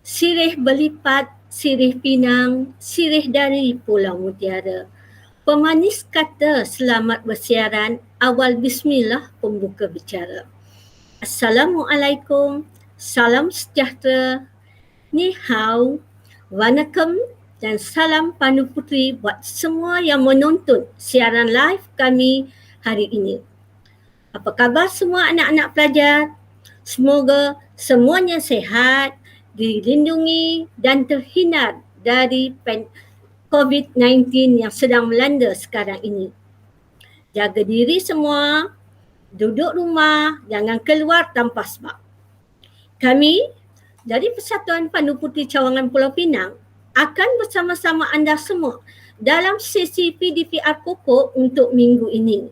Sirih berlipat, sirih pinang, sirih dari Pulau Mutiara. Pemanis kata selamat bersiaran, awal bismillah pembuka bicara. Assalamualaikum, salam sejahtera, ni hao, wanakkam dan salam Pandu Putri buat semua yang menonton siaran live kami hari ini. Apa khabar semua anak-anak pelajar? Semoga semuanya sihat, dilindungi dan terhindar dari COVID-19 yang sedang melanda sekarang ini. Jaga diri semua, duduk rumah, jangan keluar tanpa sebab. Kami dari Persatuan Pandu Putri Cawangan Pulau Pinang akan bersama-sama anda semua dalam sesi PDPR pokok untuk minggu ini.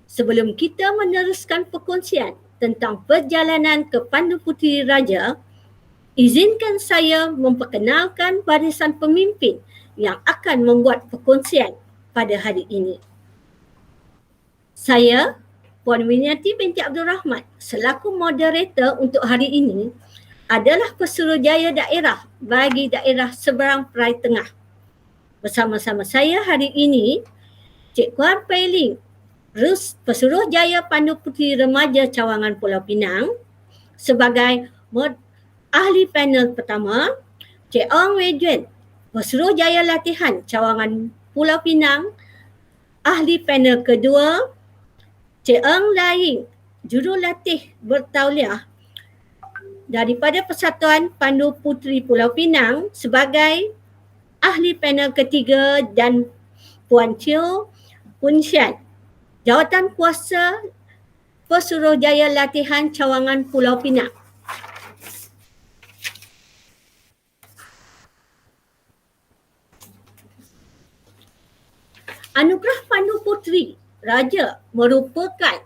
Sebelum kita meneruskan perkongsian tentang perjalanan ke Pandu Putri Raja, izinkan saya memperkenalkan barisan pemimpin yang akan membuat perkongsian pada hari ini. Saya, Puan Winiati binti Abdul Rahman, selaku moderator untuk hari ini adalah Pesuruhjaya Daerah bagi daerah Seberang Perai Tengah. Bersama-sama saya hari ini, Cik Kuan Pei Rus Pesuruhjaya Pandu Putri Remaja Cawangan Pulau Pinang sebagai ahli panel pertama, Cik Ong Wei Juen, Pesuruhjaya Latihan Cawangan Pulau Pinang, ahli panel kedua, Cik Ong Laing, jurulatih bertauliah daripada Persatuan Pandu Putri Pulau Pinang sebagai ahli panel ketiga, dan Puan Teo Pun Sian, Jawatan Kuasa Pesuruhjaya Latihan Cawangan Pulau Pinang. Anugerah Pandu Putri Raja merupakan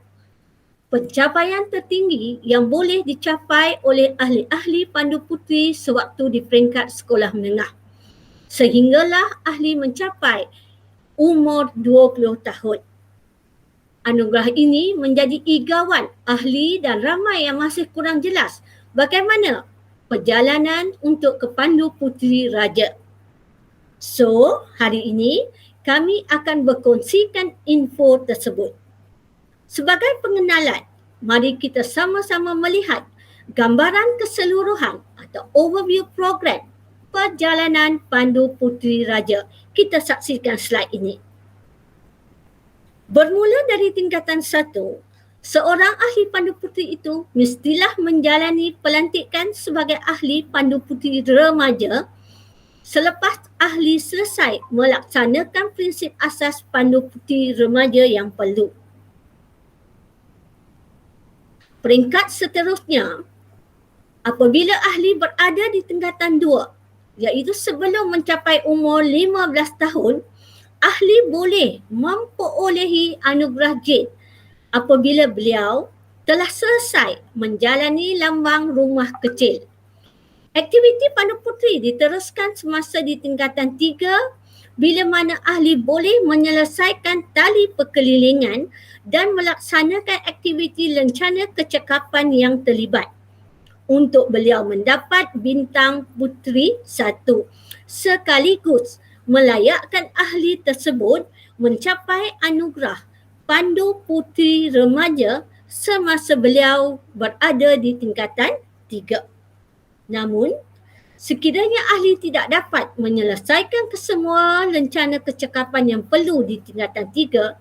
pencapaian tertinggi yang boleh dicapai oleh ahli-ahli Pandu Putri sewaktu di peringkat sekolah menengah. Sehinggalah ahli mencapai umur 20 tahun. Anugerah ini menjadi igawan ahli dan ramai yang masih kurang jelas bagaimana perjalanan untuk ke Pandu Putri Raja. So, hari ini kami akan berkongsikan info tersebut. Sebagai pengenalan, mari kita sama-sama melihat gambaran keseluruhan atau overview program perjalanan Pandu Putri Raja. Kita saksikan slide ini. Bermula dari tingkatan 1, seorang ahli Pandu Putri itu mestilah menjalani pelantikan sebagai ahli Pandu Putri Remaja selepas ahli selesai melaksanakan prinsip asas Pandu Putri Remaja yang perlu. Peringkat seterusnya, apabila ahli berada di tingkatan 2, iaitu sebelum mencapai umur 15 tahun, ahli boleh memperolehi anugerah jin apabila beliau telah selesai menjalani lambang rumah kecil. Aktiviti Pandu Putri diteruskan semasa di tingkatan 3 bila mana ahli boleh menyelesaikan tali perkelilingan dan melaksanakan aktiviti lencana kecakapan yang terlibat. Untuk beliau mendapat bintang Puteri 1 sekaligus melayakkan ahli tersebut mencapai anugerah Pandu Putri Remaja semasa beliau berada di tingkatan 3. Namun, sekiranya ahli tidak dapat menyelesaikan kesemua lencana kecakapan yang perlu di tingkatan 3,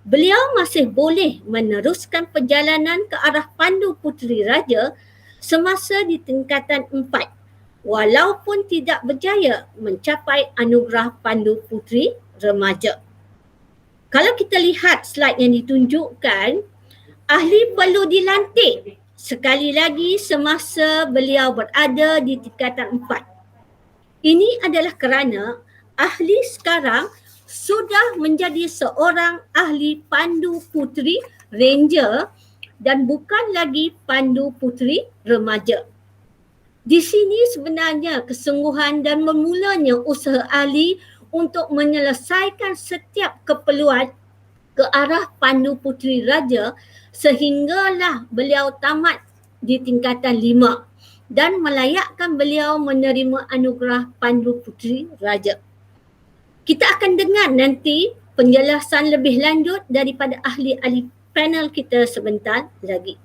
beliau masih boleh meneruskan perjalanan ke arah Pandu Putri Raja semasa di tingkatan 4, walaupun tidak berjaya mencapai anugerah Pandu Putri Remaja. Kalau kita lihat slide yang ditunjukkan, ahli perlu dilantik sekali lagi semasa beliau berada di tingkatan 4. Ini adalah kerana ahli sekarang sudah menjadi seorang ahli Pandu Putri Ranger dan bukan lagi Pandu Putri Remaja. Di sini sebenarnya kesungguhan dan bermulanya usaha ahli untuk menyelesaikan setiap keperluan ke arah Pandu Putri Raja sehinggalah beliau tamat di tingkatan 5. dan melayakkan beliau menerima anugerah Pandu Puteri Raja. Kita akan dengar nanti penjelasan lebih lanjut daripada ahli-ahli panel kita sebentar lagi.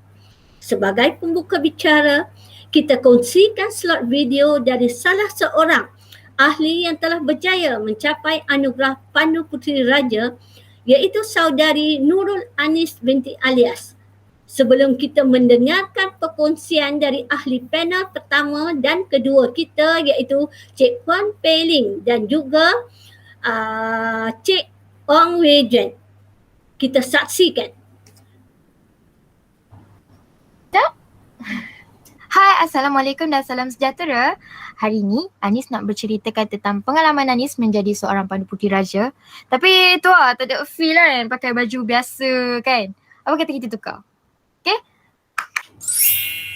Sebagai pembuka bicara, kita kongsikan slot video dari salah seorang ahli yang telah berjaya mencapai anugerah Pandu Puteri Raja, iaitu saudari Nurul Anis binti Alias. Sebelum kita mendengarkan perkongsian dari ahli panel pertama dan kedua kita, iaitu Cik Puan Pei Ling dan juga Cik Ong Wei Jen. Kita saksikan. Hai, Assalamualaikum dan salam sejahtera. Hari ini Anis nak berceritakan tentang pengalaman Anis menjadi seorang Pandu Puteri Raja. Tapi tu lah, tak ada feel kan pakai baju biasa kan. Apa kata kita tukar? Okay?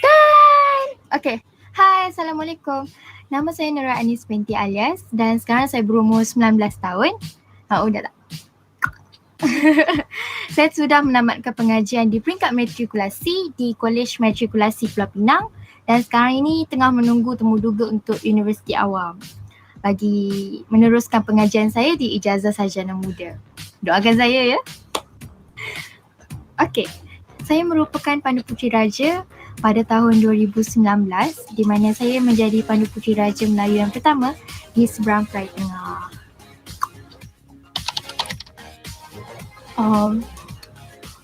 Dan okay. Hai, Assalamualaikum. Nama saya Nurul Anis binti Alias dan sekarang saya berumur 19 tahun. Dah tak? Saya sudah menamatkan pengajian di peringkat matrikulasi di Kolej Matrikulasi Pulau Pinang dan sekarang ini tengah menunggu temuduga untuk Universiti Awam bagi meneruskan pengajian saya di Ijazah Sarjana Muda. Doakan saya ya. Okey, saya merupakan Pandu Puteri Raja pada tahun 2019 di mana saya menjadi Pandu Puteri Raja Melayu yang pertama di seberang Perai Tengah.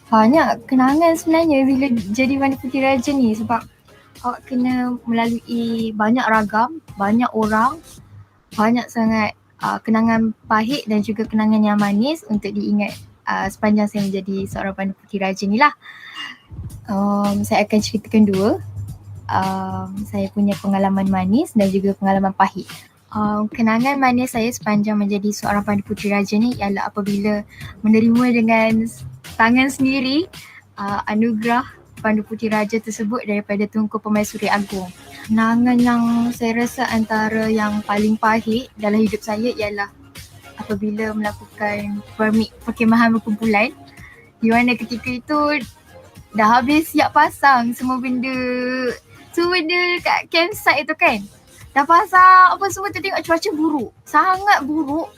Banyak kenangan sebenarnya bila jadi Pandu Puteri Raja ni sebab awak kena melalui banyak ragam, banyak orang, banyak sangat kenangan pahit dan juga kenangan yang manis untuk diingat sepanjang saya menjadi seorang Pandu Puteri Raja ni lah. Saya akan ceritakan dua. Saya punya pengalaman manis dan juga pengalaman pahit. Kenangan manis saya sepanjang menjadi seorang Pandu Puteri Raja ni ialah apabila menerima dengan tangan sendiri anugerah Pandu Puteri Raja tersebut daripada Tunku Permaisuri Agong. Kenangan yang saya rasa antara yang paling pahit dalam hidup saya ialah apabila melakukan permit perkhemahan berkumpulan di mana ketika itu dah habis siap pasang semua benda kat campsite itu kan. Dah pasang apa semua tu, tengok cuaca buruk, sangat buruk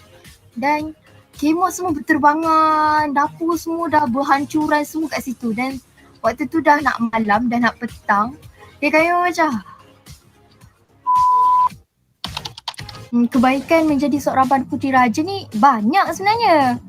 dan kemah semua berterbangan, dapur semua dah berhancuran semua kat situ dan waktu tu dah nak malam, dah nak petang. Dia kaya macam kebaikan menjadi seorang Pandu Puteri Raja ni banyak sebenarnya.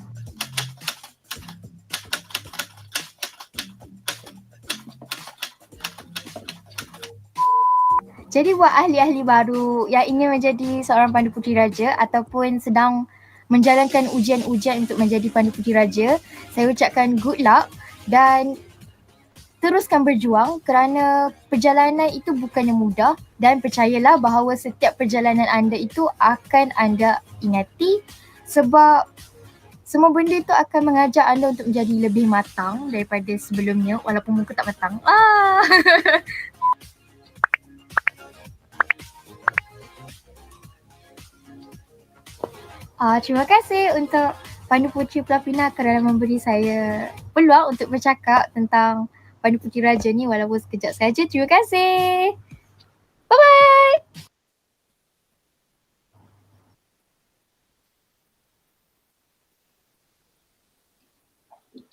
Jadi buat ahli-ahli baru yang ingin menjadi seorang Pandu Puteri Raja ataupun sedang menjalankan ujian-ujian untuk menjadi Pandu Puteri Raja, saya ucapkan good luck dan teruskan berjuang kerana perjalanan itu bukannya mudah dan percayalah bahawa setiap perjalanan anda itu akan anda ingati sebab semua benda itu akan mengajar anda untuk menjadi lebih matang daripada sebelumnya walaupun muka tak matang. Terima kasih untuk Pandu Puteri Pulau Pinang kerana memberi saya peluang untuk bercakap tentang Pandu Puteri Raja ni walaupun sekejap saja. Terima kasih. Bye-bye.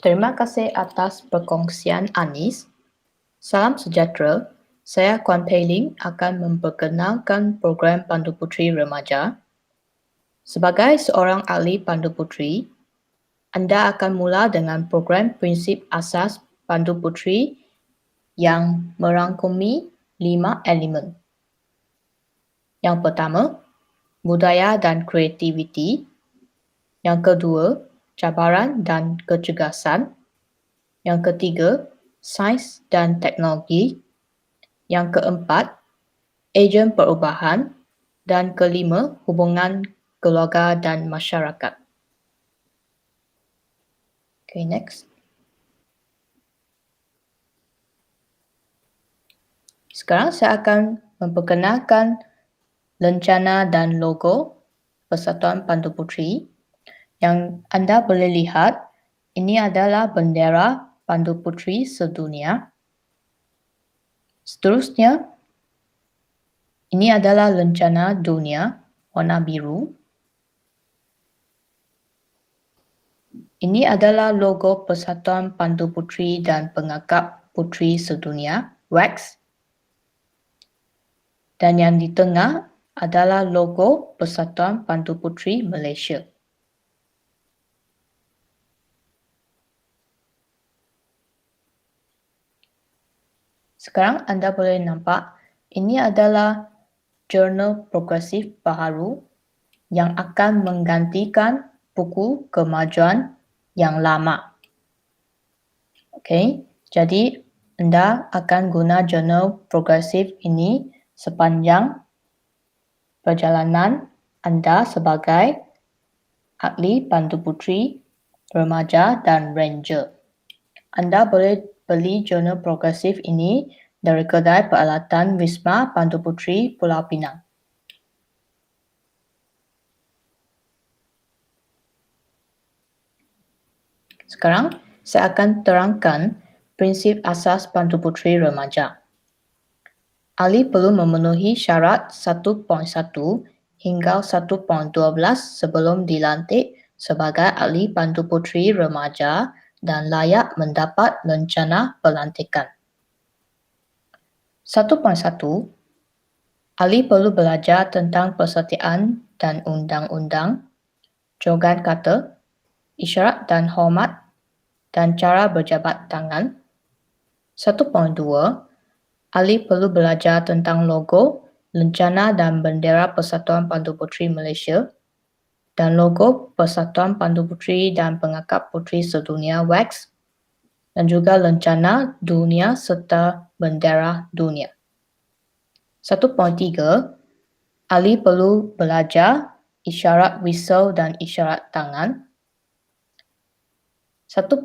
Terima kasih atas perkongsian Anis. Salam sejahtera. Saya Kuan Pei Ling akan memperkenalkan program Pandu Puteri Remaja. Sebagai seorang ahli Pandu Puteri, anda akan mula dengan program prinsip asas Pandu Puteri yang merangkumi 5 elemen. Yang pertama, budaya dan kreativiti. Yang kedua, cabaran dan kecergasan. Yang ketiga, sains dan teknologi. Yang keempat, ejen perubahan. Dan kelima, hubungan keluarga dan masyarakat. Okay, next. Sekarang saya akan memperkenalkan lencana dan logo Persatuan Pandu Puteri. Yang anda boleh lihat, ini adalah bendera Pandu Puteri sedunia. Seterusnya, Ini adalah lencana dunia warna biru. Ini adalah logo Persatuan Pandu Puteri dan Pengakap Puteri Sedunia, WAX. Dan yang di tengah adalah logo Persatuan Pandu Puteri Malaysia. Sekarang anda boleh nampak ini adalah jurnal progresif baharu yang akan menggantikan buku kemajuan yang lama. Okey, jadi anda akan guna jurnal progresif ini sepanjang perjalanan anda sebagai ahli pandu puteri, remaja dan ranger. Anda boleh beli jurnal progresif ini dari kedai peralatan Wisma Pandu Puteri Pulau Pinang. Sekarang, saya akan terangkan prinsip asas Pandu Puteri Remaja. Ahli perlu memenuhi syarat 1.1 hingga 1.12 sebelum dilantik sebagai ahli Pandu Puteri Remaja dan layak mendapat lencana pelantikan. 1.1. Ahli perlu belajar tentang persetiaan dan undang-undang, jogan kata, isyarat dan hormat, dan cara berjabat tangan. 1.2. Ahli perlu belajar tentang logo, lencana dan bendera Persatuan Pandu Puteri Malaysia dan logo Persatuan Pandu Puteri dan Pengakap Puteri Sedunia WAX dan juga lencana dunia serta bendera dunia. 1.3. Ahli perlu belajar isyarat whistle dan isyarat tangan. 1.4.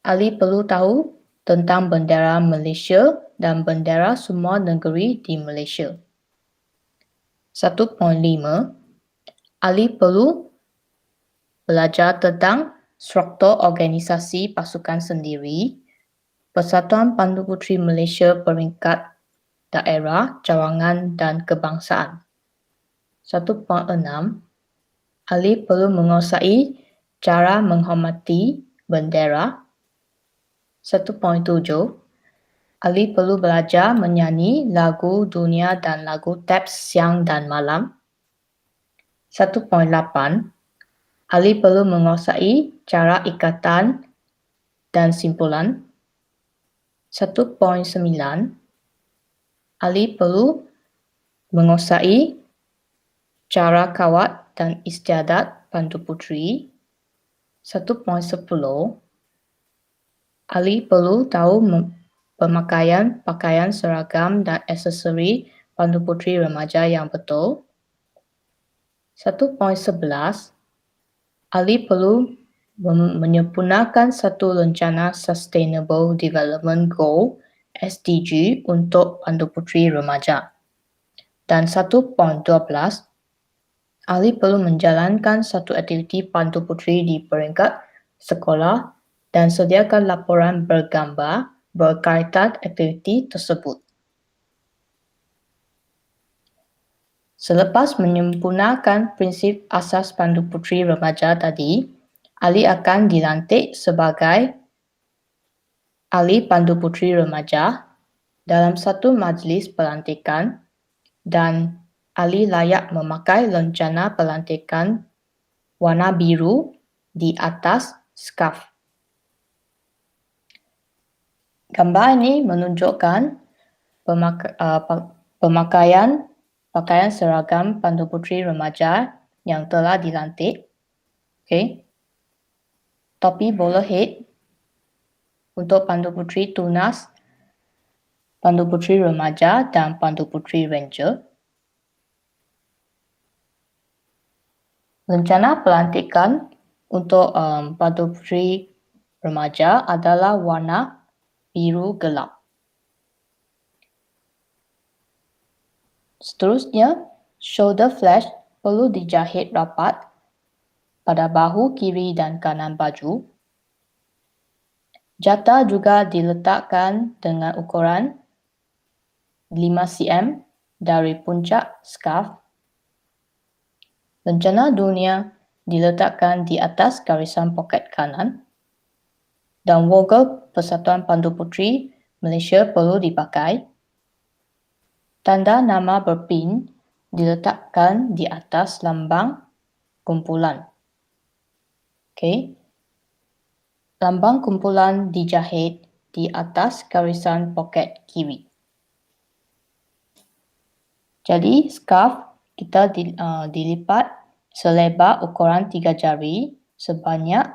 Ahli perlu tahu tentang bendera Malaysia dan bendera semua negeri di Malaysia. 1.5. Ahli perlu belajar tentang struktur organisasi pasukan sendiri, Persatuan Pandu Puteri Malaysia peringkat daerah, cawangan dan kebangsaan. 1.6. Ahli perlu menguasai cara menghormati bendera. 1.7. Ahli perlu belajar menyanyi lagu dunia dan lagu teks siang dan malam. 1.8. Ahli perlu menguasai cara ikatan dan simpulan. 1.9. Ahli perlu menguasai cara kawat dan istiadat Pandu Puteri. 1.10. Ahli perlu tahu pemakaian pakaian seragam dan aksesori Pandu Puteri Remaja yang betul. 1.11. Ahli perlu menyempurnakan satu rencana Sustainable Development Goal SDG untuk Pandu Puteri Remaja. Dan 1.12. Ahli perlu menjalankan satu aktiviti Pandu Puteri di peringkat sekolah dan sediakan laporan bergambar berkaitan aktiviti tersebut. Selepas menyempurnakan prinsip asas Pandu Puteri Remaja tadi, ahli akan dilantik sebagai ahli Pandu Puteri Remaja dalam satu majlis pelantikan dan ahli layak memakai lencana pelantikan warna biru di atas skaf. Gambar ini menunjukkan pemakaian pakaian seragam Pandu Puteri Remaja yang telah dilantik. Okay. Topi bowler head untuk Pandu Puteri Tunas, Pandu Puteri Remaja dan Pandu Puteri Ranger. Rencana pelantikan untuk Pandu Puteri Remaja adalah warna biru gelap. Seterusnya, shoulder flash perlu dijahit rapat pada bahu kiri dan kanan baju. Jata juga diletakkan dengan ukuran 5 cm dari puncak skarf. Lencana dunia diletakkan di atas garisan poket kanan dan logo Persatuan Pandu Puteri Malaysia perlu dipakai. Tanda nama berpin diletakkan di atas lambang kumpulan. Okey. Lambang kumpulan dijahit di atas garisan poket kiri. Jadi skarf kita dilipat selebar ukuran 3 jari sebanyak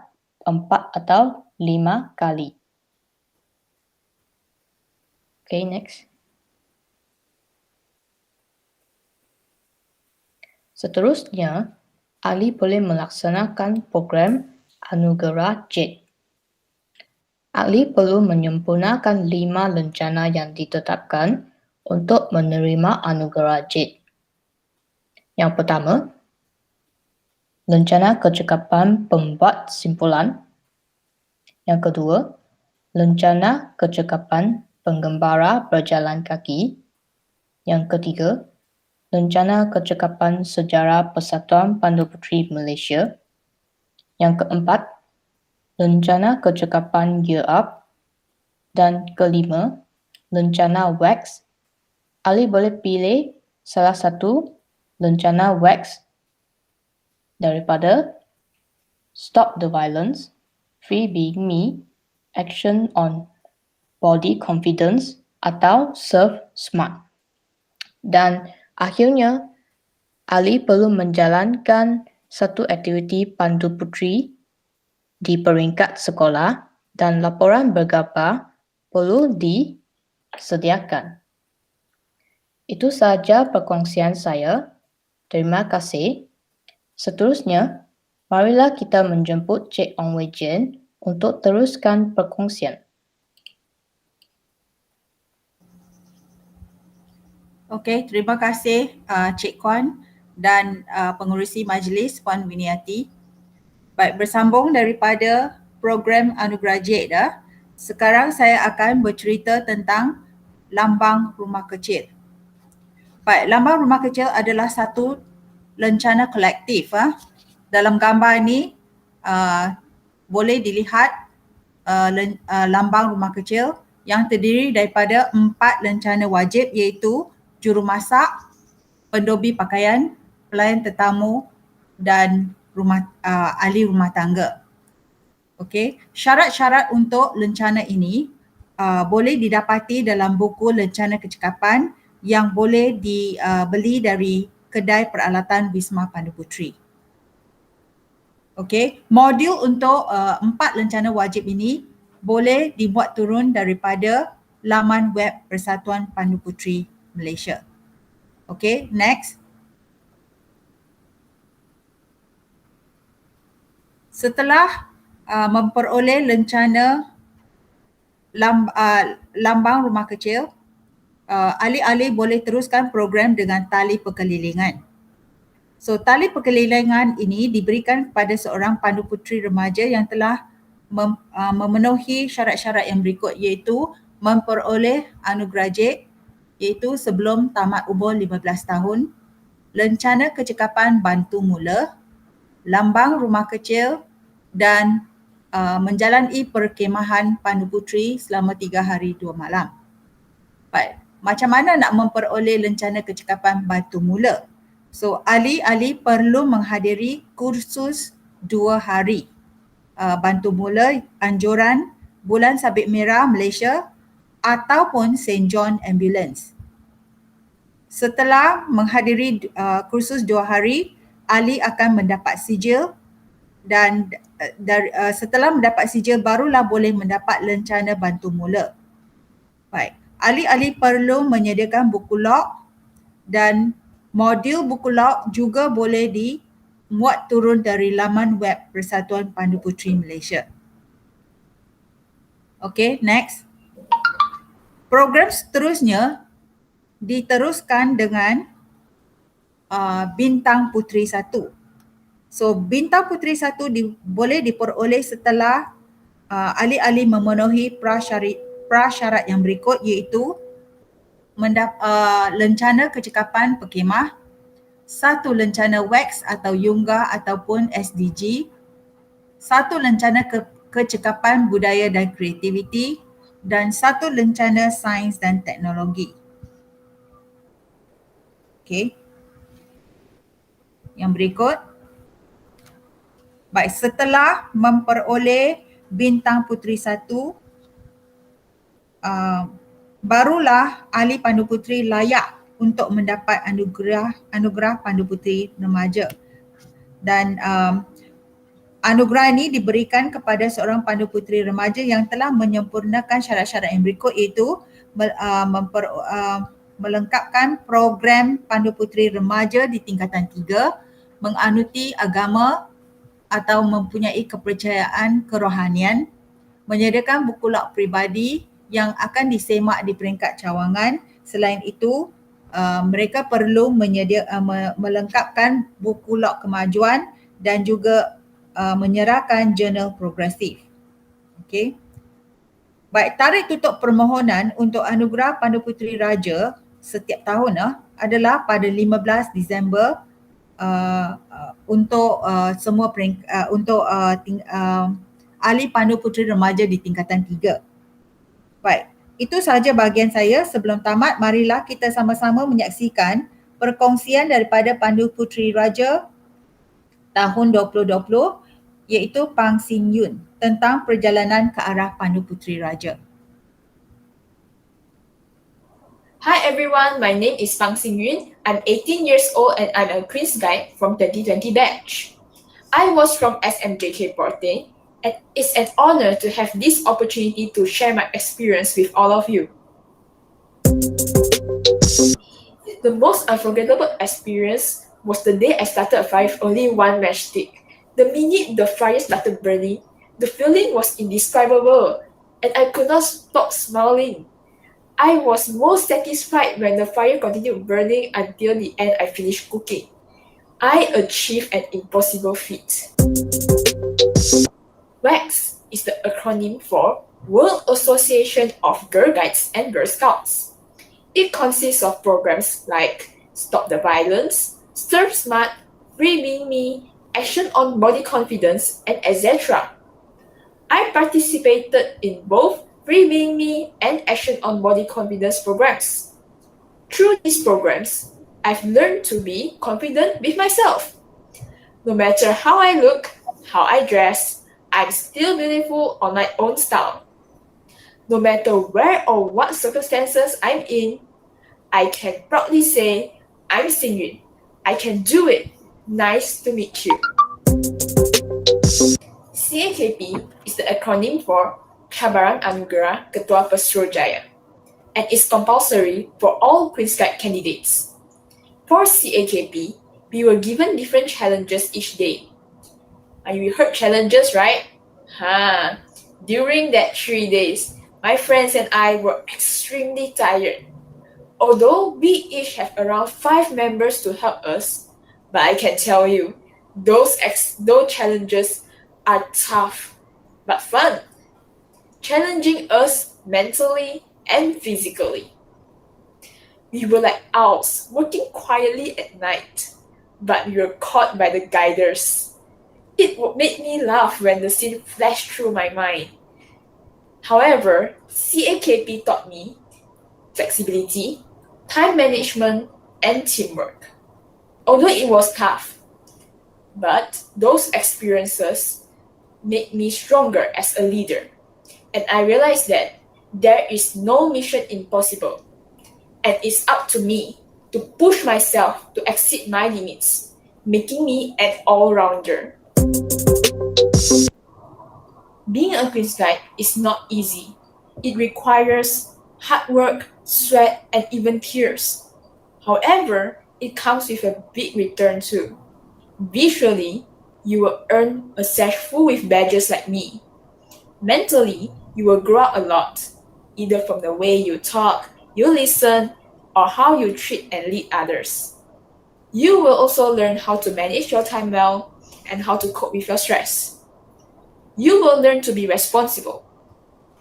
4 atau 5 kali. Okay, next. Seterusnya, ahli boleh melaksanakan program Anugerah JET. Ahli perlu menyempurnakan 5 lencana yang ditetapkan untuk menerima Anugerah JET. Yang pertama, lencana kecekapan pembuat simpulan. Yang kedua, lencana kecekapan penggembara berjalan kaki. Yang ketiga, lencana kecekapan sejarah Persatuan Pandu Puteri Malaysia. Yang keempat, lencana kecekapan gear up. Dan kelima, lencana wax. Ahli boleh pilih salah satu lencana wax daripada Stop the Violence, Free Being Me, Action on Body Confidence atau Serve Smart. Dan akhirnya, ahli perlu menjalankan satu aktiviti Pandu Puteri di peringkat sekolah dan laporan bergambar perlu disediakan. Itu sahaja perkongsian saya. Terima kasih. Seterusnya, marilah kita menjemput Cik Ong Wei Jin untuk teruskan perkongsian. Okey, terima kasih Cik Kuan dan pengerusi majlis Puan Winiati. Baik, bersambung daripada program Anugerah JET dah. Sekarang saya akan bercerita tentang lambang rumah kecil. Baik, lambang rumah kecil adalah satu lencana kolektif. Dalam gambar ni boleh dilihat lambang rumah kecil yang terdiri daripada 4 lencana wajib iaitu jurumasak, pendobi pakaian, pelayan tetamu dan ahli rumah tangga. Okey, syarat-syarat untuk lencana ini boleh didapati dalam buku lencana kecekapan yang boleh dibeli dari kedai peralatan Wisma Pandu Puteri. Okey, modul untuk 4 lencana wajib ini boleh dibuat turun daripada laman web Persatuan Pandu Puteri Malaysia. Okey, next. Setelah memperoleh lencana lambang rumah kecil, ahli-ahli boleh teruskan program dengan tali perkelilingan. So, tali perkelilingan ini diberikan kepada seorang pandu puteri remaja yang telah memenuhi syarat-syarat yang berikut iaitu memperoleh anugerah JET iaitu sebelum tamat umur 15 tahun, lencana kecekapan bantu mula, lambang rumah kecil dan menjalani perkhemahan Pandu Puteri selama 3 hari 2 malam. Baik, macam mana nak memperoleh lencana kecekapan bantu mula? So, ahli-ahli perlu menghadiri kursus 2 hari bantu mula anjuran Bulan Sabit Merah Malaysia ataupun St. John Ambulance. Setelah menghadiri kursus 2 hari, ahli akan mendapat sijil dan setelah mendapat sijil barulah boleh mendapat lencana bantu mula. Baik, ahli-ahli perlu menyediakan buku log dan modul buku log juga boleh dimuat turun dari laman web Persatuan Pandu Puteri Malaysia. Okey, next. Program seterusnya diteruskan dengan Bintang Puteri 1. So, Bintang Puteri 1 boleh diperoleh setelah ahli-ahli memenuhi prasyarat yang berikut iaitu lencana kecekapan perkhemah, 1 lencana wax atau Yunga ataupun SDG, 1 lencana kecekapan budaya dan kreativiti, dan 1 lencana sains dan teknologi. Okey. Yang berikut. Baik, setelah memperoleh bintang puteri 1, barulah ahli pandu puteri layak untuk mendapat anugerah pandu puteri remaja. Dan anugerah ini diberikan kepada seorang pandu puteri remaja yang telah menyempurnakan syarat-syarat yang berikut, iaitu melengkapkan program pandu puteri remaja di tingkatan 3, menganuti agama atau mempunyai kepercayaan kerohanian, menyediakan buku log peribadi yang akan disemak di peringkat cawangan. Selain itu, mereka perlu melengkapkan buku log kemajuan dan juga menyerahkan jurnal progresif. Okey. Baik, tarikh tutup permohonan untuk anugerah Pandu Puteri Raja setiap tahun adalah pada 15 Disember untuk semua ahli pandu puteri remaja di tingkatan 3. Baik, itu sahaja bahagian saya. Sebelum tamat, marilah kita sama-sama menyaksikan perkongsian daripada Pandu Puteri Raja tahun 2020, iaitu Pang Sin Yun, tentang perjalanan ke arah Pandu Puteri Raja. Hi everyone, my name is Pang Sin Yun. I'm 18 years old and I'm a Queen's Guide from 2020 batch. I was from SMJK Porte, and it's an honor to have this opportunity to share my experience with all of you. The most unforgettable experience was the day I started a fire with only one matchstick. The minute the fire started burning, the feeling was indescribable and I could not stop smiling. I was most satisfied when the fire continued burning until the end I finished cooking. I achieved an impossible feat. WAGS is the acronym for World Association of Girl Guides and Girl Scouts. It consists of programs like Stop the Violence, Serve Smart, Free Being Me, Action on Body Confidence, and etc. I participated in both Free Being Me and Action on Body Confidence programs. Through these programs, I've learned to be confident with myself. No matter how I look, how I dress, I'm still beautiful on my own style. No matter where or what circumstances I'm in, I can proudly say, I'm Sin Yun. I can do it. Nice to meet you. CAKP is the acronym for Cabaran Anugerah Ketua Pesuruhjaya, and is compulsory for all Queen's Guide candidates. For CAKP, we were given different challenges each day. You heard challenges, right? During that 3 days, my friends and I were extremely tired. Although we each have around 5 members to help us, but I can tell you, those challenges are tough, but fun, challenging us mentally and physically. We were like owls, working quietly at night, but we were caught by the guiders. It made me laugh when the scene flashed through my mind. However, CAKP taught me flexibility, time management, and teamwork. Although it was tough, but those experiences made me stronger as a leader. And I realized that there is no mission impossible, and it's up to me to push myself to exceed my limits, making me an all-rounder. Being a Queen's Guide is not easy. It requires hard work, sweat, and even tears. However, it comes with a big return too. Visually, you will earn a sash full with badges like me. Mentally, you will grow up a lot, either from the way you talk, you listen, or how you treat and lead others. You will also learn how to manage your time well and how to cope with your stress. You will learn to be responsible,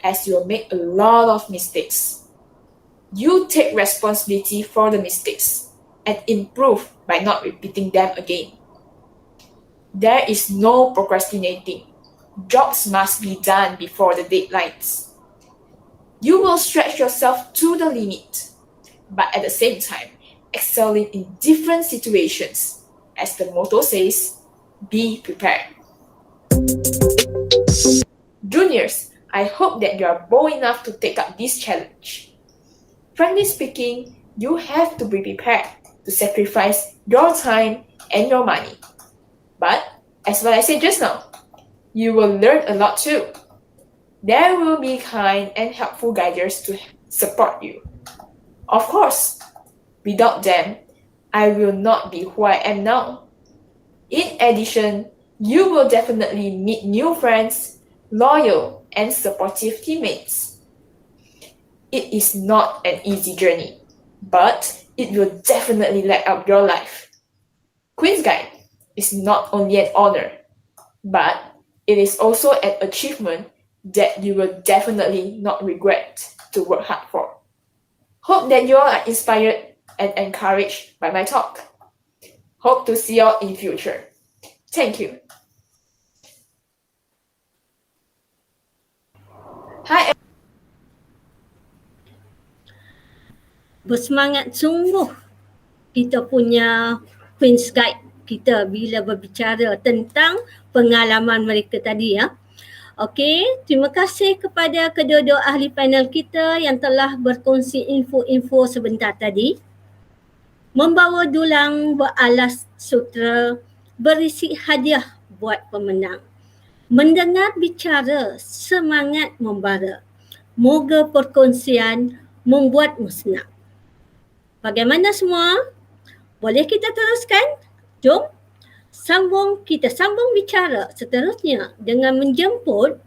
as you will make a lot of mistakes. You take responsibility for the mistakes and improve by not repeating them again. There is no procrastinating. Jobs must be done before the deadlines. You will stretch yourself to the limit, but at the same time, excelling in different situations. As the motto says, be prepared. Juniors, I hope that you are bold enough to take up this challenge. Frankly speaking, you have to be prepared to sacrifice your time and your money. But, as what I said just now, you will learn a lot too. There will be kind and helpful guiders to support you. Of course, without them, I will not be who I am now. In addition, you will definitely meet new friends, loyal and supportive teammates. It is not an easy journey, but it will definitely light up your life. Queen's Guide is not only an honor, but it is also an achievement that you will definitely not regret to work hard for. Hope that you all are inspired and encouraged by my talk. Hope to see you all in future. Thank you. Hi. Bersemangat sungguh kita punya Queen's Guide kita bila berbicara tentang pengalaman mereka tadi ya. Okey, terima kasih kepada kedua-dua ahli panel kita yang telah berkongsi info-info sebentar tadi. Membawa dulang beralas sutera berisi hadiah buat pemenang. Mendengar bicara semangat membara. Moga perkongsian membuatmu senang. Bagaimana semua? Boleh kita teruskan? Jom kita sambung bicara seterusnya dengan menjemput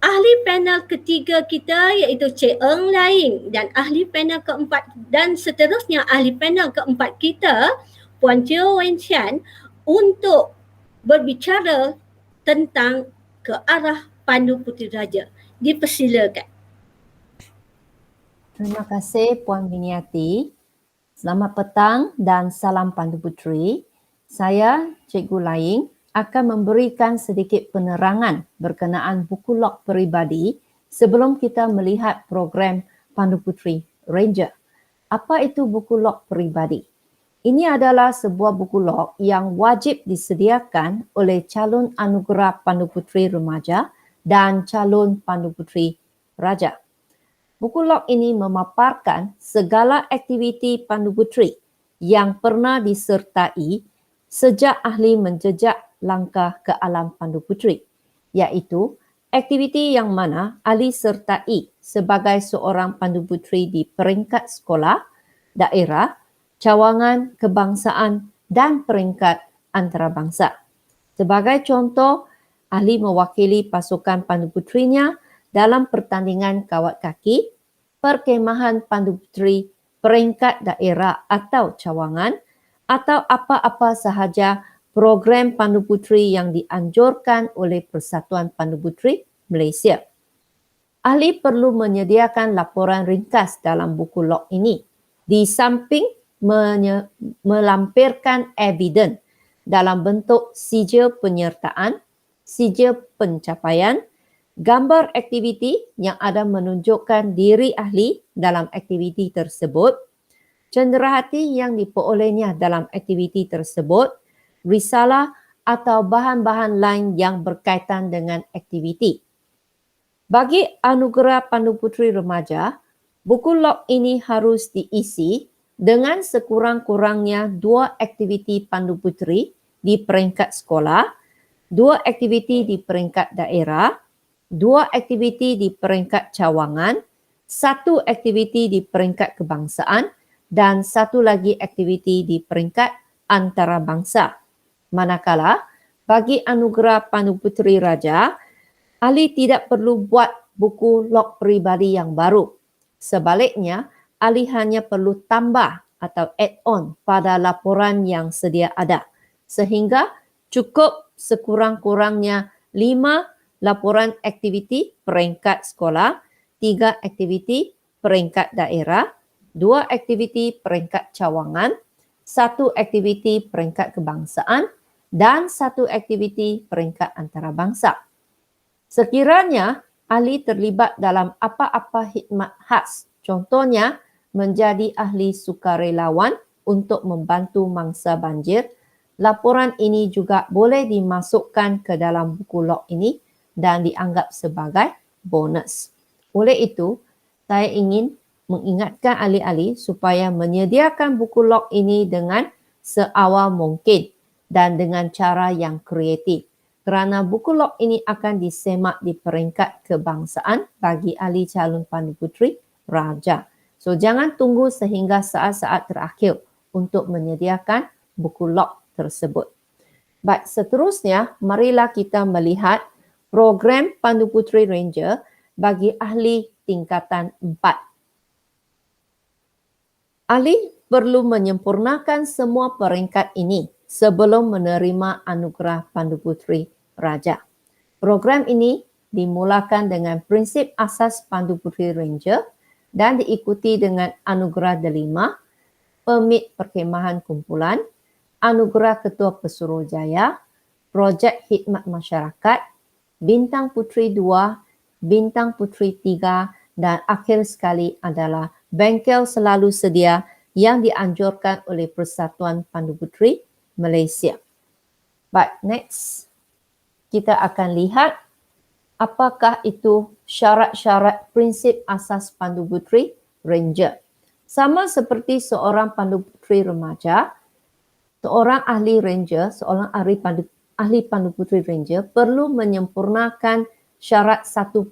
ahli panel ketiga kita iaitu Cik Eng Laing dan ahli panel keempat dan seterusnya ahli panel keempat kita Puan Teo Wen Sian untuk berbicara tentang ke arah Pandu Puteri Raja. Dipersilakan. Terima kasih Puan Viniati. Selamat petang dan salam Pandu Puteri. Saya, Cikgu Laing, akan memberikan sedikit penerangan berkenaan buku log peribadi sebelum kita melihat program Pandu Puteri Ranger. Apa itu buku log peribadi? Ini adalah sebuah buku log yang wajib disediakan oleh calon anugerah Pandu Puteri Remaja dan calon Pandu Puteri Raja. Buku log ini memaparkan segala aktiviti Pandu Puteri yang pernah disertai sejak ahli menjejak langkah ke alam Pandu Puteri, iaitu aktiviti yang mana ahli sertai sebagai seorang Pandu Puteri di peringkat sekolah, daerah, cawangan kebangsaan dan peringkat antarabangsa. Sebagai contoh, ahli mewakili pasukan Pandu Puterinya dalam pertandingan kawat kaki, perkemahan Pandu Puteri peringkat daerah atau cawangan, atau apa-apa sahaja program Pandu Puteri yang dianjurkan oleh Persatuan Pandu Puteri Malaysia. Ahli perlu menyediakan laporan ringkas dalam buku log ini, di samping melampirkan evidence dalam bentuk sijil penyertaan, sijil pencapaian, gambar aktiviti yang ada menunjukkan diri ahli dalam aktiviti tersebut, cenderahati yang diperolehnya dalam aktiviti tersebut, risalah atau bahan-bahan lain yang berkaitan dengan aktiviti. Bagi anugerah Pandu Puteri Remaja, buku log ini harus diisi dengan sekurang-kurangnya 2 aktiviti Pandu Puteri di peringkat sekolah, 2 aktiviti di peringkat daerah, 2 aktiviti di peringkat cawangan, 1 aktiviti di peringkat kebangsaan dan 1 lagi aktiviti di peringkat antarabangsa. Manakala bagi anugerah Pandu Puteri Raja, ahli tidak perlu buat buku log peribadi yang baru. Sebaliknya, ahli hanya perlu tambah atau add on pada laporan yang sedia ada, sehingga cukup sekurang-kurangnya 5 laporan aktiviti peringkat sekolah, 3 aktiviti peringkat daerah, 2 aktiviti peringkat cawangan, 1 aktiviti peringkat kebangsaan dan 1 aktiviti peringkat antarabangsa. Sekiranya ahli terlibat dalam apa-apa khidmat khas, contohnya menjadi ahli sukarelawan untuk membantu mangsa banjir, laporan ini juga boleh dimasukkan ke dalam buku log ini dan dianggap sebagai bonus. Oleh itu, saya ingin mengingatkan ahli-ahli supaya menyediakan buku log ini dengan seawal mungkin dan dengan cara yang kreatif. Kerana buku log ini akan disemak di peringkat kebangsaan bagi ahli calon Pandu Puteri Raja. So, jangan tunggu sehingga saat-saat terakhir untuk menyediakan buku log tersebut. Baik, seterusnya, marilah kita melihat program Pandu Puteri Ranger bagi ahli tingkatan 4. Ahli perlu menyempurnakan semua peringkat ini sebelum menerima anugerah Pandu Puteri Raja. Program ini dimulakan dengan prinsip asas Pandu Puteri Ranger dan diikuti dengan anugerah delima, permit perkhemahan kumpulan, anugerah Ketua Pesuruhjaya, projek khidmat masyarakat, bintang Puteri 2, bintang Puteri 3 dan akhir sekali adalah bengkel selalu sedia yang dianjurkan oleh Persatuan Pandu Puteri Malaysia. But next, kita akan lihat apakah itu syarat-syarat prinsip asas Pandu Puteri Ranger. Sama seperti seorang Pandu Puteri remaja, seorang ahli ranger, seorang ahli Pandu Puteri Ranger perlu menyempurnakan syarat 1.1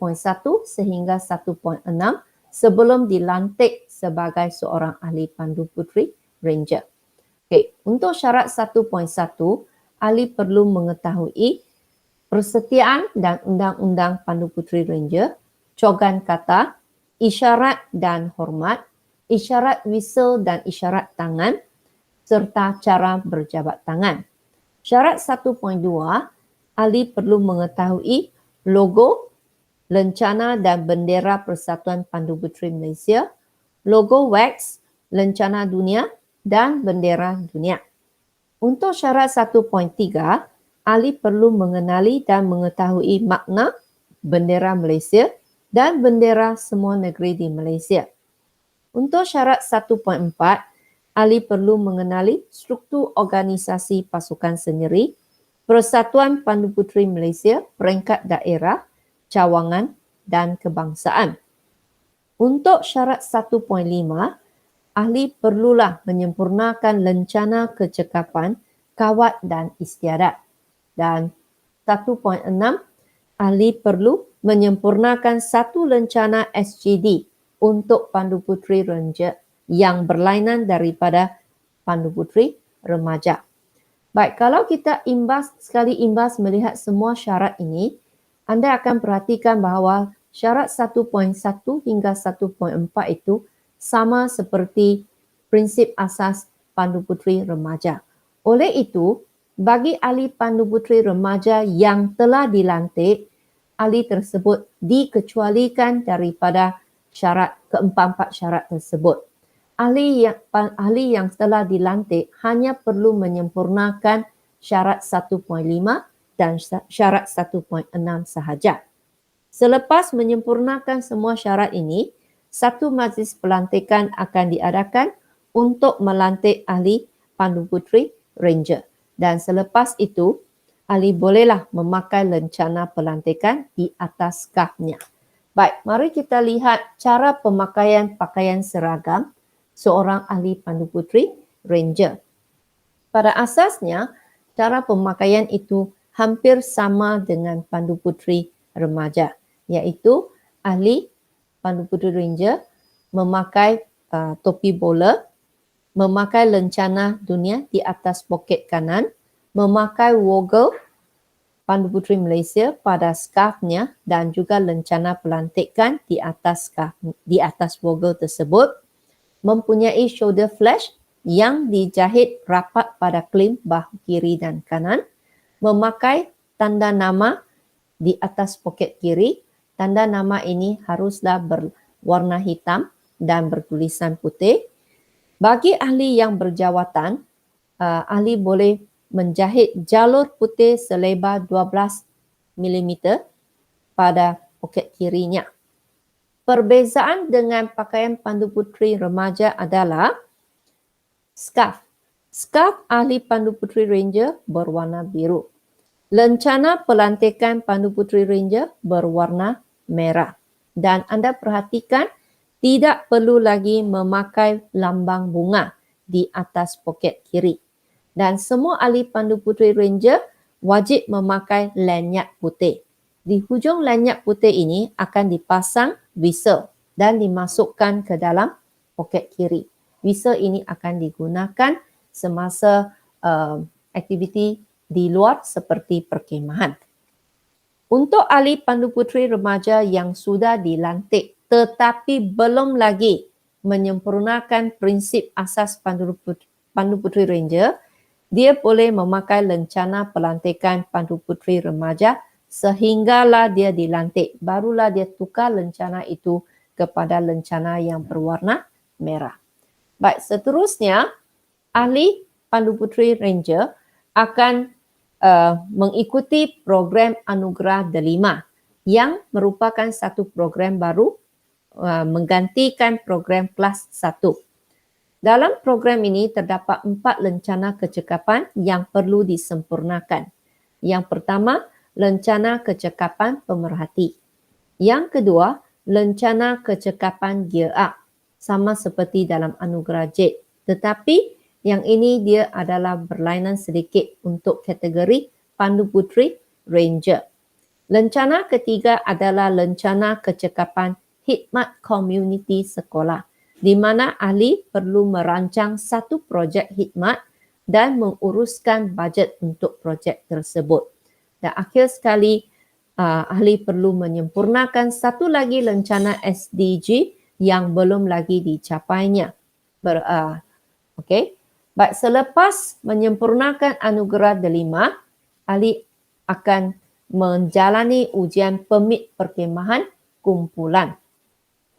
sehingga 1.6 sebelum dilantik sebagai seorang ahli Pandu Puteri Ranger. Okay. Untuk syarat 1.1, ahli perlu mengetahui persetiaan dan undang-undang Pandu Puteri Ranger, cogan kata, isyarat dan hormat, isyarat whistle dan isyarat tangan, serta cara berjabat tangan. Syarat 1.2, ahli perlu mengetahui logo, lencana dan bendera Persatuan Pandu Puteri Malaysia, logo wax, lencana dunia dan bendera dunia. Untuk syarat 1.3, ahli perlu mengenali dan mengetahui makna bendera Malaysia dan bendera semua negeri di Malaysia. Untuk syarat 1.4, ahli perlu mengenali struktur organisasi pasukan sendiri, Persatuan Pandu Puteri Malaysia, peringkat daerah, cawangan dan kebangsaan. Untuk syarat 1.5, ahli perlulah menyempurnakan lencana kecekapan, kawat dan istiadat. Dan 1.6, ahli perlu menyempurnakan satu lencana SGD untuk Pandu Puteri Ranger yang berlainan daripada Pandu Puteri Remaja. Baik, kalau kita sekali imbas melihat semua syarat ini, anda akan perhatikan bahawa syarat 1.1 hingga 1.4 itu sama seperti prinsip asas Pandu Puteri Remaja. Oleh itu, bagi ahli Pandu Puteri Remaja yang telah dilantik, ahli tersebut dikecualikan daripada keempat-empat syarat tersebut. Ahli yang telah dilantik hanya perlu menyempurnakan syarat 1.5 dan syarat 1.6 sahaja. Selepas menyempurnakan semua syarat ini, satu majlis pelantikan akan diadakan untuk melantik ahli Pandu Puteri Ranger. Dan selepas itu, ahli bolehlah memakai lencana pelantikan di atas skafnya. Baik, mari kita lihat cara pemakaian pakaian seragam seorang ahli Pandu Puteri Ranger. Pada asasnya, cara pemakaian itu hampir sama dengan Pandu Puteri Remaja, iaitu ahli Pandu Puteri Ranger memakai topi bola, memakai lencana dunia di atas poket kanan, memakai woggle Pandu Puteri Malaysia pada skafnya dan juga lencana pelantikan di atas woggle tersebut, mempunyai shoulder flash yang dijahit rapat pada klim bahu kiri dan kanan, memakai tanda nama di atas poket kiri. Tanda nama ini haruslah berwarna hitam dan bertulisan putih. Bagi ahli yang berjawatan, ahli boleh menjahit jalur putih selebar 12 mm pada poket kirinya. Perbezaan dengan pakaian pandu puteri remaja adalah scarf. Scarf ahli pandu puteri ranger berwarna biru. Lencana pelantikan pandu puteri ranger berwarna merah. Dan anda perhatikan tidak perlu lagi memakai lambang bunga di atas poket kiri. Dan semua ahli pandu puteri ranger wajib memakai lanyard putih. Di hujung lanyard putih ini akan dipasang whistle dan dimasukkan ke dalam poket kiri. Whistle ini akan digunakan semasa aktiviti di luar seperti perkemahan. Untuk ahli pandu puteri remaja yang sudah dilantik tetapi belum lagi menyempurnakan prinsip asas pandu puteri ranger, dia boleh memakai lencana pelantikan pandu puteri remaja sehinggalah dia dilantik. Barulah dia tukar lencana itu kepada lencana yang berwarna merah. Baik, seterusnya ahli pandu puteri ranger akan mengikuti program Anugerah Delima yang merupakan satu program baru menggantikan program kelas 1. Dalam program ini terdapat 4 lencana kecekapan yang perlu disempurnakan. Yang pertama, lencana kecekapan pemerhati. Yang kedua, lencana kecekapan gear up, sama seperti dalam Anugerah Jet. Tetapi yang ini dia adalah berlainan sedikit untuk kategori pandu puteri ranger. Lencana ketiga adalah lencana kecekapan khidmat komuniti sekolah, di mana ahli perlu merancang satu projek khidmat dan menguruskan bajet untuk projek tersebut. Dan akhir sekali, ahli perlu menyempurnakan satu lagi lencana SDG yang belum lagi dicapainya. Okey. Baik, selepas menyempurnakan Anugerah Delima, ahli akan menjalani ujian permit perkhemahan kumpulan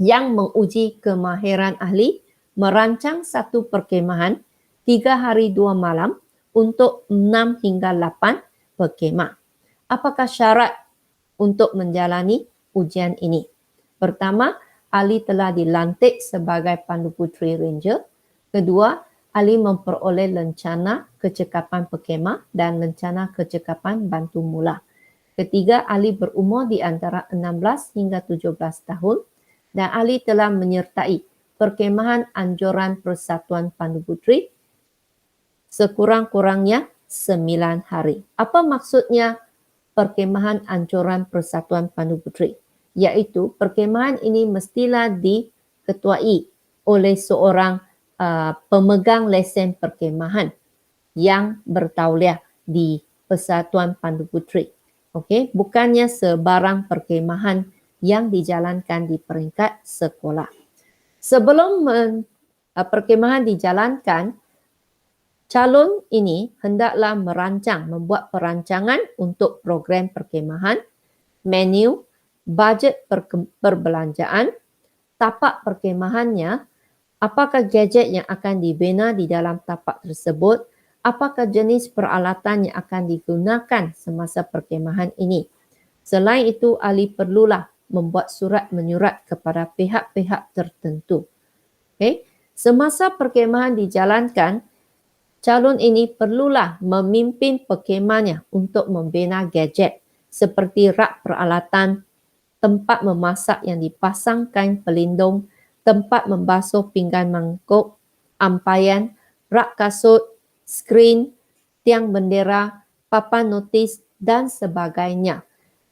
yang menguji kemahiran ahli merancang satu perkhemahan 3 hari 2 malam untuk 6 hingga 8 perkhemah. Apakah syarat untuk menjalani ujian ini? Pertama, ahli telah dilantik sebagai pandu puteri ranger. Kedua, ahli memperoleh lencana kecekapan perkhemah dan lencana kecekapan bantu mula. Ketiga, ahli berumur di antara 16 hingga 17 tahun dan ahli telah menyertai perkhemahan anjuran Persatuan Pandu Puteri sekurang-kurangnya 9 hari. Apa maksudnya perkhemahan anjuran Persatuan Pandu Puteri? Iaitu perkhemahan ini mestilah diketuai oleh seorang pemegang lesen perkhemahan yang bertauliah di Persatuan Pandu Puteri. Okey, bukannya sebarang perkhemahan yang dijalankan di peringkat sekolah. Sebelum perkhemahan dijalankan, calon ini hendaklah membuat perancangan untuk program perkhemahan, menu, bajet perbelanjaan, tapak perkhemahannya, apakah gadget yang akan dibina di dalam tapak tersebut, apakah jenis peralatan yang akan digunakan semasa perkhemahan ini. Selain itu, ahli perlulah membuat surat menyurat kepada pihak-pihak tertentu. Okay. Semasa perkhemahan dijalankan, calon ini perlulah memimpin perkhemahannya untuk membina gadget seperti rak peralatan, tempat memasak yang dipasang kain pelindung, tempat membasuh pinggan mangkuk, ampaian, rak kasut, skrin, tiang bendera, papan notis dan sebagainya.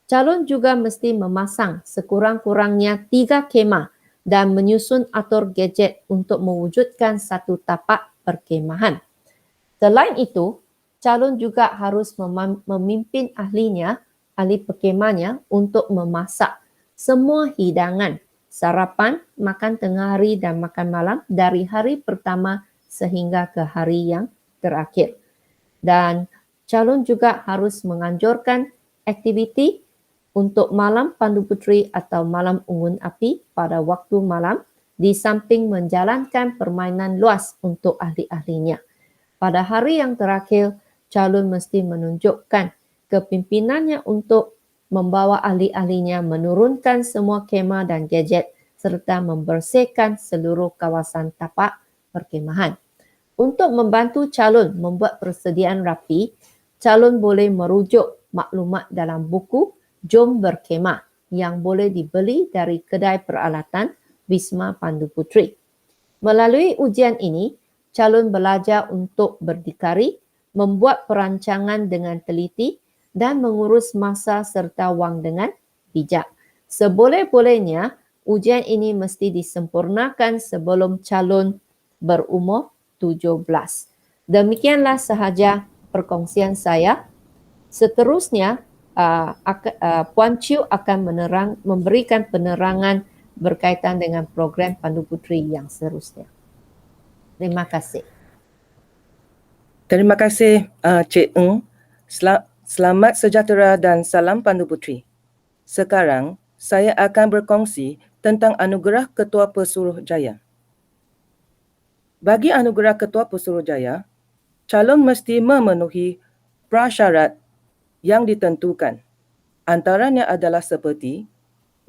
Calon juga mesti memasang sekurang-kurangnya 3 kemah dan menyusun atur gadget untuk mewujudkan satu tapak perkhemahan. Selain itu, calon juga harus memimpin ahli perkhemahannya untuk memasak semua hidangan, sarapan, makan tengah hari dan makan malam dari hari pertama sehingga ke hari yang terakhir. Dan calon juga harus menganjurkan aktiviti untuk malam pandu puteri atau malam unggun api pada waktu malam di samping menjalankan permainan luas untuk ahli-ahlinya. Pada hari yang terakhir, calon mesti menunjukkan kepimpinannya untuk membawa ahli-ahlinya menurunkan semua kemah dan gadget serta membersihkan seluruh kawasan tapak perkemahan. Untuk membantu calon membuat persediaan rapi, calon boleh merujuk maklumat dalam buku Jom Berkemah yang boleh dibeli dari kedai peralatan Wisma Pandu Puteri. Melalui ujian ini, calon belajar untuk berdikari, membuat perancangan dengan teliti dan mengurus masa serta wang dengan bijak. Seboleh-bolehnya, ujian ini mesti disempurnakan sebelum calon berumur 17. Demikianlah sahaja perkongsian saya. Seterusnya, Puan Chiu akan memberikan penerangan berkaitan dengan program Pandu Puteri yang seterusnya. Terima kasih. Terima kasih Cik Ng. Selamat sejahtera dan salam Pandu Puteri. Sekarang saya akan berkongsi tentang anugerah Ketua Pesuruhjaya. Bagi anugerah Ketua Pesuruhjaya, calon mesti memenuhi prasyarat yang ditentukan. Antaranya adalah seperti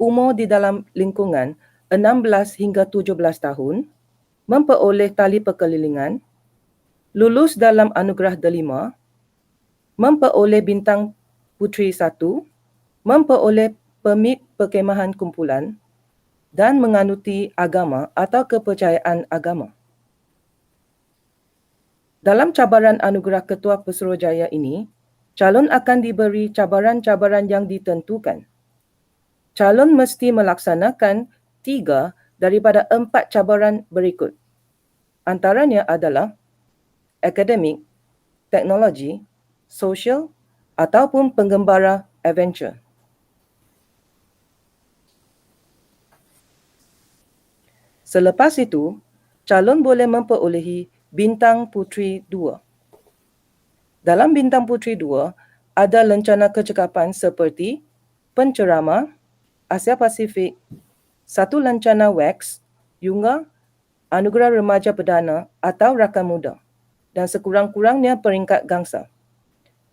umur di dalam lingkungan 16 hingga 17 tahun, memperoleh tali perkelilingan, lulus dalam anugerah delima, memperoleh bintang puteri 1, memperoleh permit perkemahan kumpulan dan menganuti agama atau kepercayaan agama. Dalam cabaran anugerah Ketua Pesuruhjaya ini, calon akan diberi cabaran-cabaran yang ditentukan. Calon mesti melaksanakan 3 daripada 4 cabaran berikut. Antaranya adalah akademik, teknologi, sosial ataupun penggembara adventure. Selepas itu, calon boleh memperolehi Bintang Puteri 2. Dalam Bintang Puteri 2, ada lencana kecekapan seperti penceramah, Asia Pasifik, 1 lencana wax, Yunga, Anugerah Remaja Perdana atau Rakan Muda dan sekurang-kurangnya peringkat gangsa.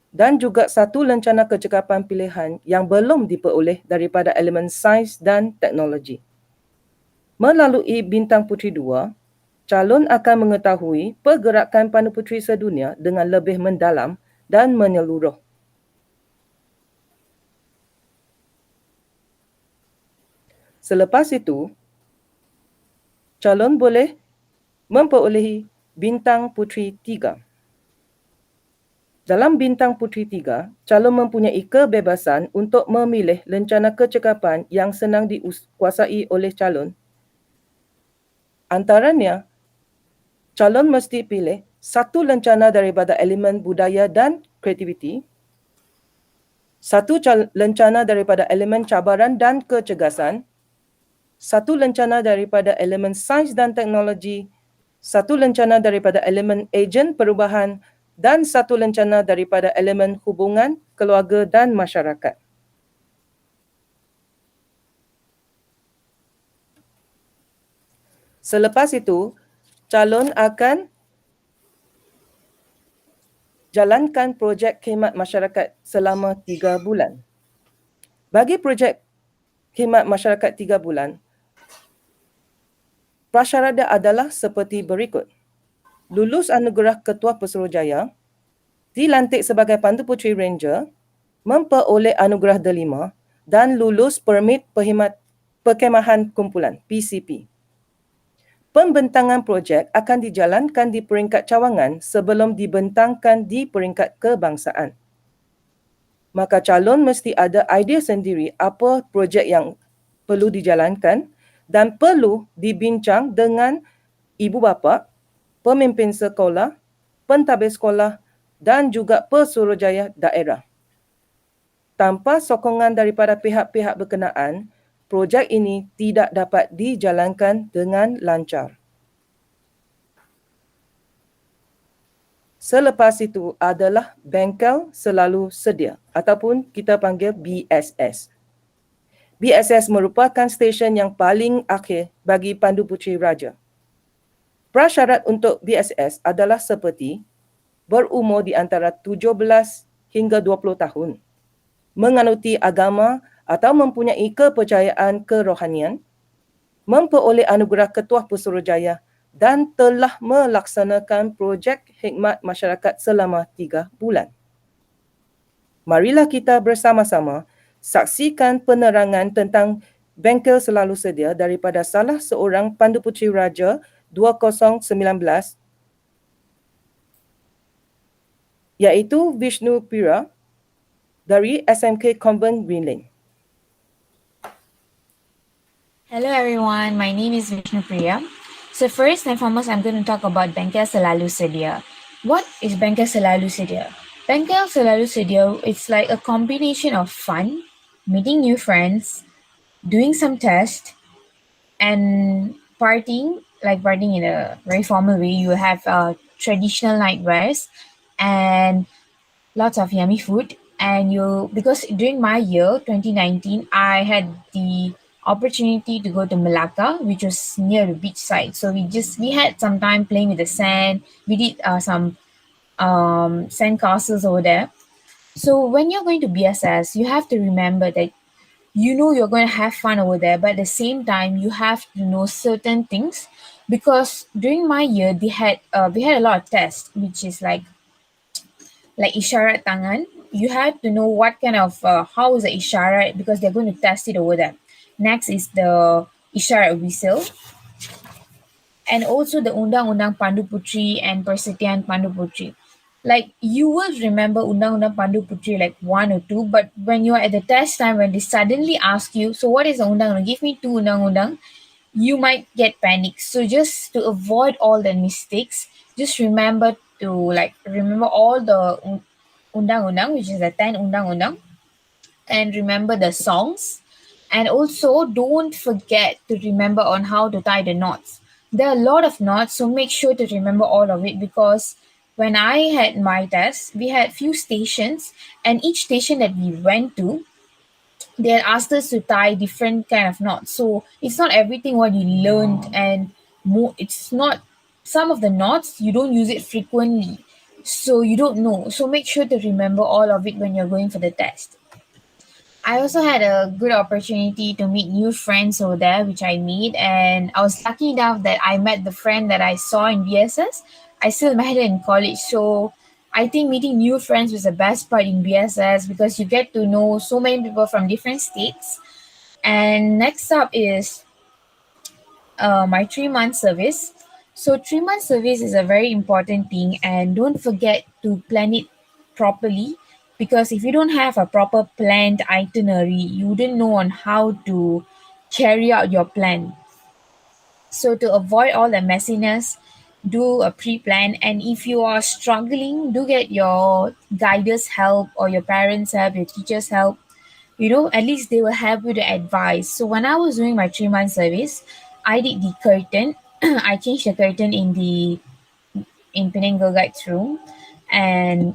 Dan juga 1 lencana kecekapan pilihan yang belum diperoleh daripada elemen sains dan teknologi. Melalui Bintang Puteri 2, calon akan mengetahui pergerakan Pandu Puteri sedunia dengan lebih mendalam dan menyeluruh. Selepas itu, calon boleh memperolehi Bintang Puteri 3. Dalam Bintang Puteri 3, calon mempunyai kebebasan untuk memilih lencana kecekapan yang senang dikuasai oleh calon. Antaranya, calon mesti pilih 1 lencana daripada elemen budaya dan kreativiti, 1 lencana daripada elemen cabaran dan kecergasan, 1 lencana daripada elemen sains dan teknologi, 1 lencana daripada elemen ejen perubahan dan 1 lencana daripada elemen hubungan, keluarga dan masyarakat. Selepas itu, calon akan jalankan projek khidmat masyarakat selama 3 bulan. Bagi projek khidmat masyarakat 3 bulan, prasyaratnya adalah seperti berikut. Lulus anugerah Ketua Pesuruhjaya, dilantik sebagai Pandu Puteri Ranger, memperoleh anugerah delima dan lulus permit perkemahan kumpulan PCP. Pembentangan projek akan dijalankan di peringkat cawangan sebelum dibentangkan di peringkat kebangsaan. Maka calon mesti ada idea sendiri apa projek yang perlu dijalankan dan perlu dibincang dengan ibu bapa, pemimpin sekolah, pentadbir sekolah dan juga pesuruhjaya daerah. Tanpa sokongan daripada pihak-pihak berkenaan, projek ini tidak dapat dijalankan dengan lancar. Selepas itu adalah bengkel selalu sedia ataupun kita panggil BSS. BSS merupakan stesen yang paling akhir bagi Pandu Puteri Raja. Prasyarat untuk BSS adalah seperti berumur di antara 17 hingga 20 tahun, menganuti agama atau mempunyai kepercayaan kerohanian, memperoleh anugerah Ketua Pusurujaya dan telah melaksanakan projek khidmat masyarakat selama 3 bulan. Marilah kita bersama-sama saksikan penerangan tentang bengkel selalu sedia daripada salah seorang Pandu Puteri Raja 2019 iaitu Vishnu Priya dari SMK Convent Green Lane. Hello everyone, my name is Vishnu Priya. So first and foremost, I'm going to talk about Bengkel Selalu Sedia. What is Bengkel Selalu Sedia? Bengkel Selalu Sedia, it's like a combination of fun, meeting new friends, doing some tests, and partying, like partying in a very formal way. You have traditional nightwears and lots of yummy food. And because during my year 2019, I had the opportunity to go to Malacca, which was near the beach side. So we had some time playing with the sand. We did some sand castles over there. So when you're going to BSS, you have to remember that you're going to have fun over there, but at the same time you have to know certain things, because during my year we had a lot of tests, which is like isyarat tangan. You have to know what kind of how is the isyarat, because they're going to test it over there. Next is the isyarat whistle, and also the Undang-Undang Pandu Puteri and Persetiaan Pandu Puteri. Like, you will remember Undang-Undang Pandu Puteri like 1 or 2, but when you're at the test time, when they suddenly ask you, so what is the Undang-Undang? Give me 2 Undang-Undang, you might get panicked. So just to avoid all the mistakes, just remember all the Undang-Undang, which is the 10 Undang-Undang, and remember the songs. And also don't forget to remember on how to tie the knots. There are a lot of knots, so make sure to remember all of it, because when I had my test, we had few stations, and each station that we went to, they had asked us to tie different kind of knots. So it's not everything what you learned, and it's not, some of the knots you don't use it frequently, so you don't know. So make sure to remember all of it when you're going for the test. I also had a good opportunity to meet new friends over there, which I made, and I was lucky enough that I met the friend that I saw in BSS. I still met her in college, so I think meeting new friends was the best part in BSS, because you get to know so many people from different states. And next up is my 3-month service. So 3-month service is a very important thing, and don't forget to plan it properly, because if you don't have a proper planned itinerary, you wouldn't know on how to carry out your plan. So to avoid all the messiness, do a pre-plan, and if you are struggling, do get your guiders help or your parents help, your teachers help. At least they will help you to advise. So when I was doing my 3-month service, I did the curtain. I changed the curtain in Penang Girl Guides room and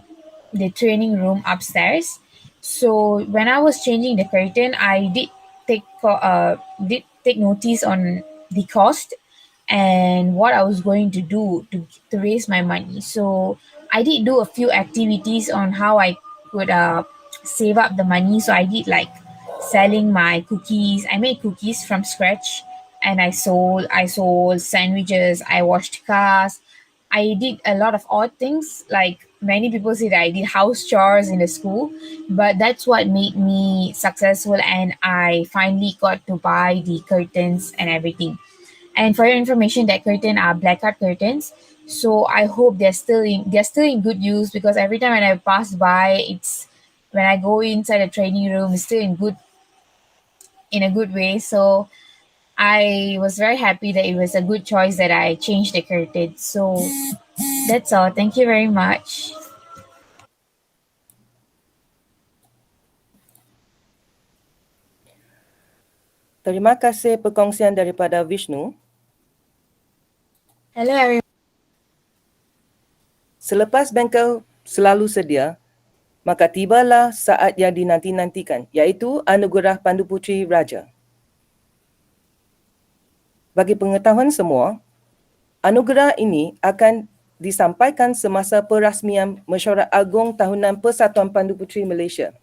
the training room upstairs. So when I was changing the curtain, I did take notice on the cost and what I was going to do to raise my money. So I did do a few activities on how I could save up the money. So I did like selling my cookies. I made cookies from scratch, and I sold sandwiches. I washed cars. I did a lot of odd things. Like, many people say that I did house chores in the school, but that's what made me successful, and I finally got to buy the curtains and everything. And for your information, that curtain are blackout curtains. So I hope they're still in good use, because every time when I pass by, when I go inside the training room, it's still in a good way. So I was very happy that it was a good choice that I changed the curtain. So that's all. Thank you very much. Terima kasih perkongsian daripada Vishnu. Hello everyone. Selepas bengkel selalu sedia, Maka tibalah saat yang dinanti-nantikan, iaitu Anugerah Pandu Puteri Raja. Bagi pengetahuan semua, anugerah ini akan disampaikan semasa perasmian Mesyuarat Agung Tahunan Persatuan Pandu Puteri Malaysia.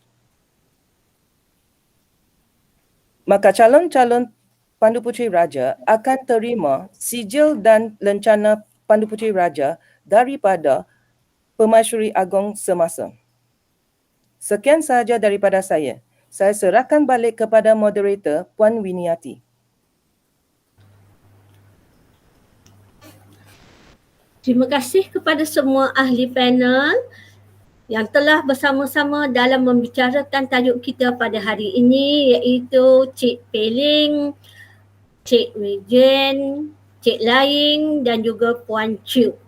Maka calon-calon Pandu Puteri Raja akan terima sijil dan lencana Pandu Puteri Raja daripada Pemasyuri Agong semasa. Sekian sahaja daripada saya. Saya serahkan balik kepada moderator Puan Winiati. Terima kasih kepada semua ahli panel yang telah bersama-sama dalam membicarakan tajuk kita pada hari ini, iaitu Cik Peling, Cik Wijen, Cik Laing dan juga Puan Chiu.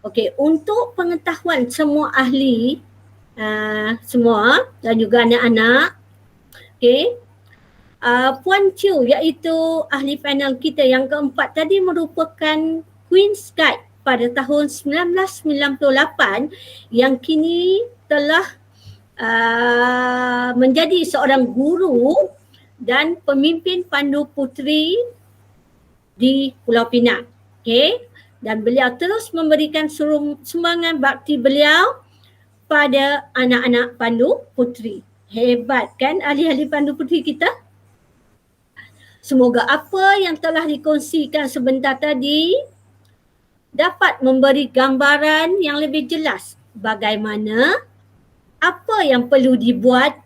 Okey, untuk pengetahuan semua ahli semua dan juga anak-anak, okey, Puan Chiu iaitu ahli panel kita yang keempat tadi merupakan Queen Skype pada tahun 1998 yang kini telah menjadi seorang guru dan pemimpin Pandu Puteri di Pulau Pinang. Okay? Dan beliau terus memberikan sumbangan bakti beliau pada anak-anak Pandu Puteri. Hebat kan ahli-ahli Pandu Puteri kita? Semoga apa yang telah dikongsikan sebentar tadi dapat memberi gambaran yang lebih jelas bagaimana, apa yang perlu dibuat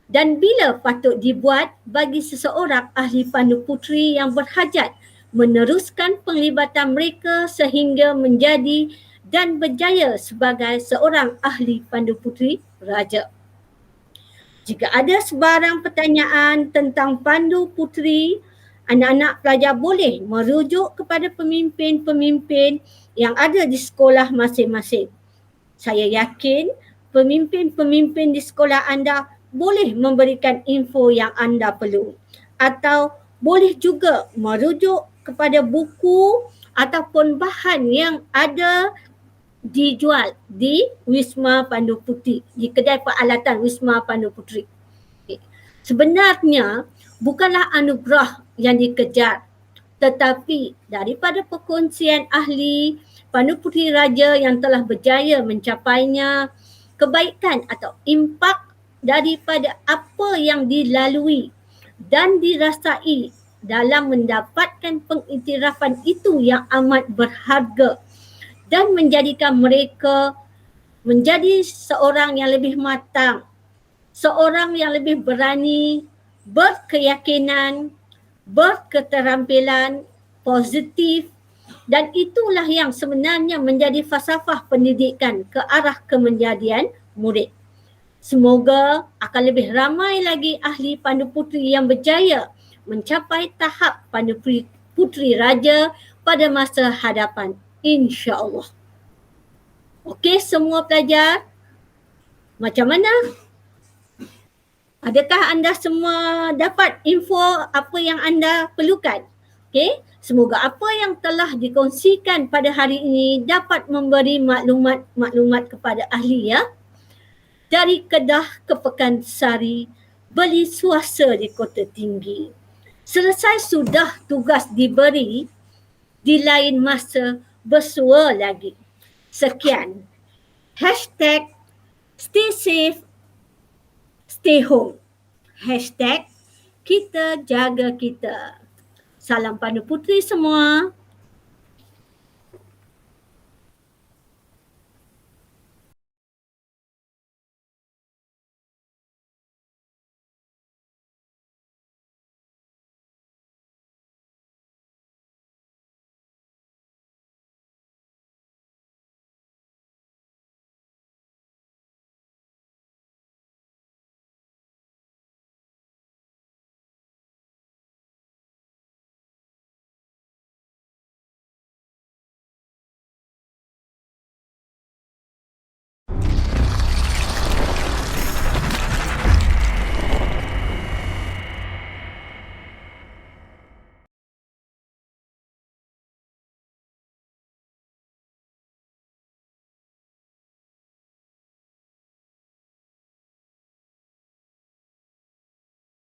dan bila patut dibuat bagi seseorang ahli Pandu Puteri yang berhajat meneruskan penglibatan mereka sehingga menjadi dan berjaya sebagai seorang ahli Pandu Puteri Raja. Jika ada sebarang pertanyaan tentang Pandu Puteri, anak-anak pelajar boleh merujuk kepada pemimpin-pemimpin yang ada di sekolah masing-masing. Saya yakin pemimpin-pemimpin di sekolah anda boleh memberikan info yang anda perlu, atau boleh juga merujuk kepada buku ataupun bahan yang ada dijual di Wisma Pandu Puteri, di kedai peralatan Wisma Pandu Puteri. Okay. Sebenarnya bukanlah anugerah yang dikejar, tetapi daripada perkongsian ahli Pandu Puteri Raja yang telah berjaya mencapainya, kebaikan atau impak daripada apa yang dilalui dan dirasai dalam mendapatkan pengiktirafan itu yang amat berharga dan menjadikan mereka menjadi seorang yang lebih matang, seorang yang lebih berani, berkeyakinan, berketerampilan, positif, dan itulah yang sebenarnya menjadi falsafah pendidikan ke arah kemenjadian murid. Semoga akan lebih ramai lagi ahli Pandu Puteri yang berjaya mencapai tahap Pandu Puteri Raja pada masa hadapan, insya-Allah. Okey semua pelajar, macam mana? Adakah anda semua dapat info apa yang anda perlukan? Okey, semoga apa yang telah dikongsikan pada hari ini dapat memberi maklumat kepada ahli ya. Dari Kedah ke Pekansari, beli suasa di Kota Tinggi. Selesai sudah tugas diberi, di lain masa bersua lagi. Sekian. Hashtag stay safe, stay home. Hashtag kita jaga kita. Salam Pandu Puteri semua.